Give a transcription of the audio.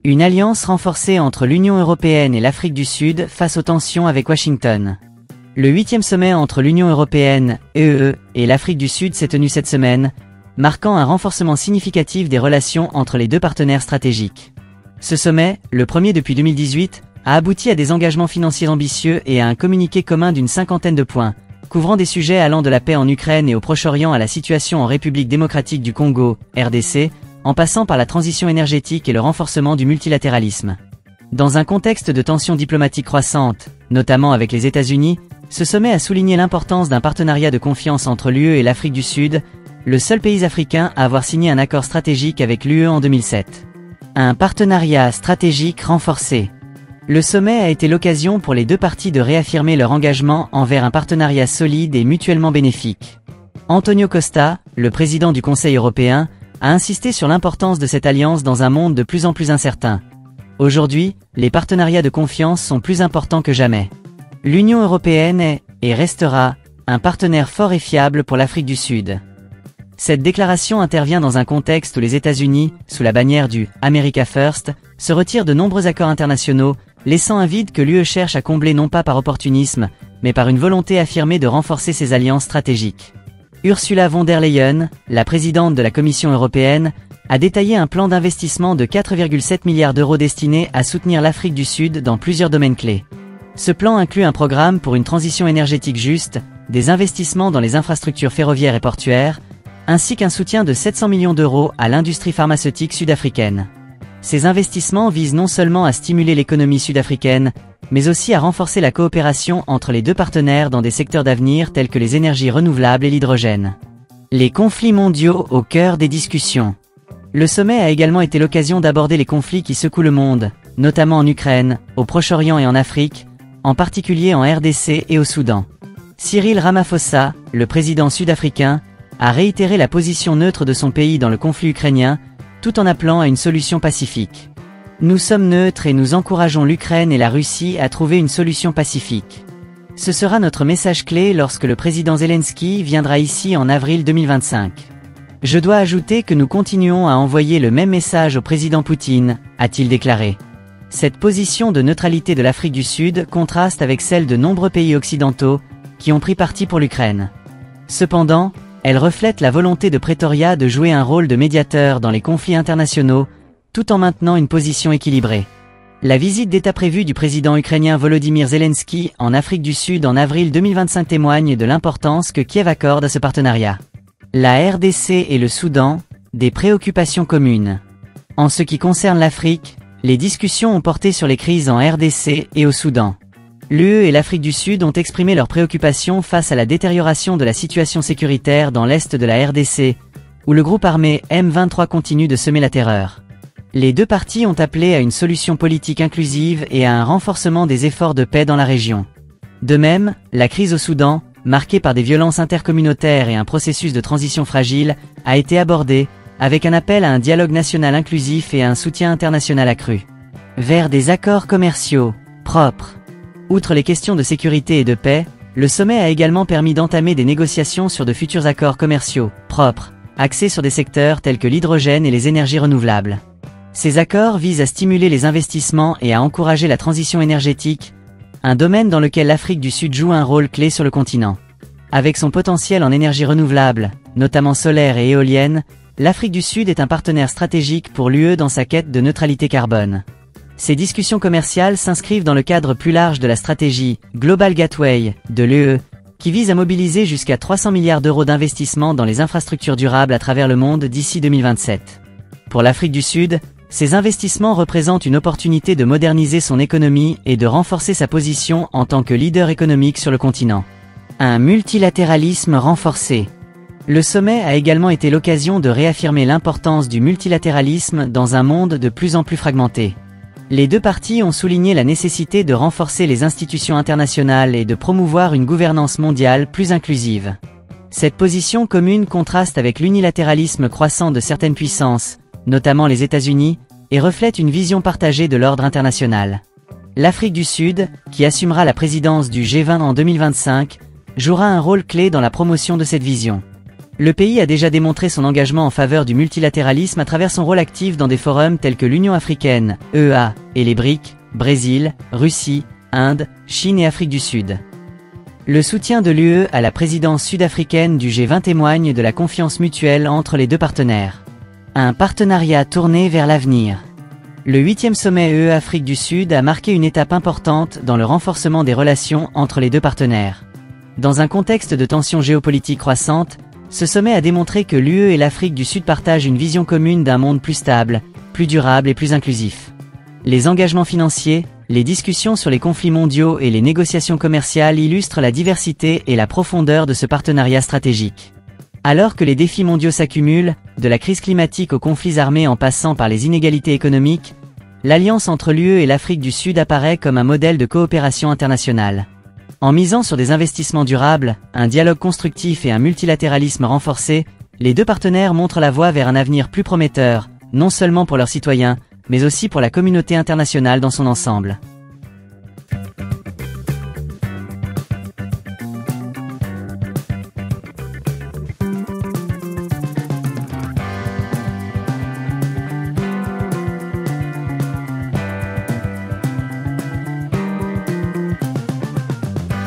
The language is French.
Une alliance renforcée entre l'Union européenne et l'Afrique du Sud face aux tensions avec Washington. Le 8e sommet entre l'Union européenne, EE et l'Afrique du Sud s'est tenu cette semaine, marquant un renforcement significatif des relations entre les deux partenaires stratégiques. Ce sommet, le premier depuis 2018, a abouti à des engagements financiers ambitieux et à un communiqué commun d'une 50aine de points, couvrant des sujets allant de la paix en Ukraine et au Proche-Orient à la situation en République démocratique du Congo, RDC, en passant par la transition énergétique et le renforcement du multilatéralisme. Dans un contexte de tensions diplomatiques croissantes, notamment avec les États-Unis, ce sommet a souligné l'importance d'un partenariat de confiance entre l'UE et l'Afrique du Sud, le seul pays africain à avoir signé un accord stratégique avec l'UE en 2007. Un partenariat stratégique renforcé. Le sommet a été l'occasion pour les deux parties de réaffirmer leur engagement envers un partenariat solide et mutuellement bénéfique. Antonio Costa, le président du Conseil européen, a insisté sur l'importance de cette alliance dans un monde de plus en plus incertain. Aujourd'hui, les partenariats de confiance sont plus importants que jamais. L'Union européenne est, et restera, un partenaire fort et fiable pour l'Afrique du Sud. Cette déclaration intervient dans un contexte où les États-Unis, sous la bannière du « America First », se retirent de nombreux accords internationaux, laissant un vide que l'UE cherche à combler non pas par opportunisme, mais par une volonté affirmée de renforcer ses alliances stratégiques. Ursula von der Leyen, la présidente de la Commission européenne, a détaillé un plan d'investissement de 4,7 milliards d'euros destiné à soutenir l'Afrique du Sud dans plusieurs domaines clés. Ce plan inclut un programme pour une transition énergétique juste, des investissements dans les infrastructures ferroviaires et portuaires, ainsi qu'un soutien de 700 millions d'euros à l'industrie pharmaceutique sud-africaine. Ces investissements visent non seulement à stimuler l'économie sud-africaine, mais aussi à renforcer la coopération entre les deux partenaires dans des secteurs d'avenir tels que les énergies renouvelables et l'hydrogène. Les conflits mondiaux au cœur des discussions. Le sommet a également été l'occasion d'aborder les conflits qui secouent le monde, notamment en Ukraine, au Proche-Orient et en Afrique, en particulier en RDC et au Soudan. Cyril Ramaphosa, le président sud-africain, a réitéré la position neutre de son pays dans le conflit ukrainien, tout en appelant à une solution pacifique. Nous sommes neutres et nous encourageons l'Ukraine et la Russie à trouver une solution pacifique. Ce sera notre message clé lorsque le président Zelensky viendra ici en avril 2025. Je dois ajouter que nous continuons à envoyer le même message au président Poutine, a-t-il déclaré. Cette position de neutralité de l'Afrique du Sud contraste avec celle de nombreux pays occidentaux, qui ont pris parti pour l'Ukraine. Cependant, elle reflète la volonté de Pretoria de jouer un rôle de médiateur dans les conflits internationaux, tout en maintenant une position équilibrée. La visite d'État prévue du président ukrainien Volodymyr Zelensky en Afrique du Sud en avril 2025 témoigne de l'importance que Kiev accorde à ce partenariat. La RDC et le Soudan, des préoccupations communes. En ce qui concerne l'Afrique, les discussions ont porté sur les crises en RDC et au Soudan. L'UE et l'Afrique du Sud ont exprimé leurs préoccupations face à la détérioration de la situation sécuritaire dans l'est de la RDC, où le groupe armé M23 continue de semer la terreur. Les deux parties ont appelé à une solution politique inclusive et à un renforcement des efforts de paix dans la région. De même, la crise au Soudan, marquée par des violences intercommunautaires et un processus de transition fragile, a été abordée, avec un appel à un dialogue national inclusif et à un soutien international accru. Vers des accords commerciaux propres. Outre les questions de sécurité et de paix, le sommet a également permis d'entamer des négociations sur de futurs accords commerciaux propres, axés sur des secteurs tels que l'hydrogène et les énergies renouvelables. Ces accords visent à stimuler les investissements et à encourager la transition énergétique, un domaine dans lequel l'Afrique du Sud joue un rôle clé sur le continent. Avec son potentiel en énergie renouvelable, notamment solaire et éolienne, l'Afrique du Sud est un partenaire stratégique pour l'UE dans sa quête de neutralité carbone. Ces discussions commerciales s'inscrivent dans le cadre plus large de la stratégie Global Gateway de l'UE, qui vise à mobiliser jusqu'à 300 milliards d'euros d'investissement dans les infrastructures durables à travers le monde d'ici 2027. Pour l'Afrique du Sud, ces investissements représentent une opportunité de moderniser son économie et de renforcer sa position en tant que leader économique sur le continent. Un multilatéralisme renforcé. Le sommet a également été l'occasion de réaffirmer l'importance du multilatéralisme dans un monde de plus en plus fragmenté. Les deux parties ont souligné la nécessité de renforcer les institutions internationales et de promouvoir une gouvernance mondiale plus inclusive. Cette position commune contraste avec l'unilatéralisme croissant de certaines puissances, notamment les États-Unis, et reflète une vision partagée de l'ordre international. L'Afrique du Sud, qui assumera la présidence du G20 en 2025, jouera un rôle clé dans la promotion de cette vision. Le pays a déjà démontré son engagement en faveur du multilatéralisme à travers son rôle actif dans des forums tels que l'Union africaine, EEA, et les BRIC, Brésil, Russie, Inde, Chine et Afrique du Sud. Le soutien de l'UE à la présidence sud-africaine du G20 témoigne de la confiance mutuelle entre les deux partenaires. Un partenariat tourné vers l'avenir. Le 8e sommet UE-Afrique du Sud a marqué une étape importante dans le renforcement des relations entre les deux partenaires. Dans un contexte de tensions géopolitiques croissantes, ce sommet a démontré que l'UE et l'Afrique du Sud partagent une vision commune d'un monde plus stable, plus durable et plus inclusif. Les engagements financiers, les discussions sur les conflits mondiaux et les négociations commerciales illustrent la diversité et la profondeur de ce partenariat stratégique. Alors que les défis mondiaux s'accumulent, de la crise climatique aux conflits armés en passant par les inégalités économiques, l'alliance entre l'UE et l'Afrique du Sud apparaît comme un modèle de coopération internationale. En misant sur des investissements durables, un dialogue constructif et un multilatéralisme renforcé, les deux partenaires montrent la voie vers un avenir plus prometteur, non seulement pour leurs citoyens, mais aussi pour la communauté internationale dans son ensemble.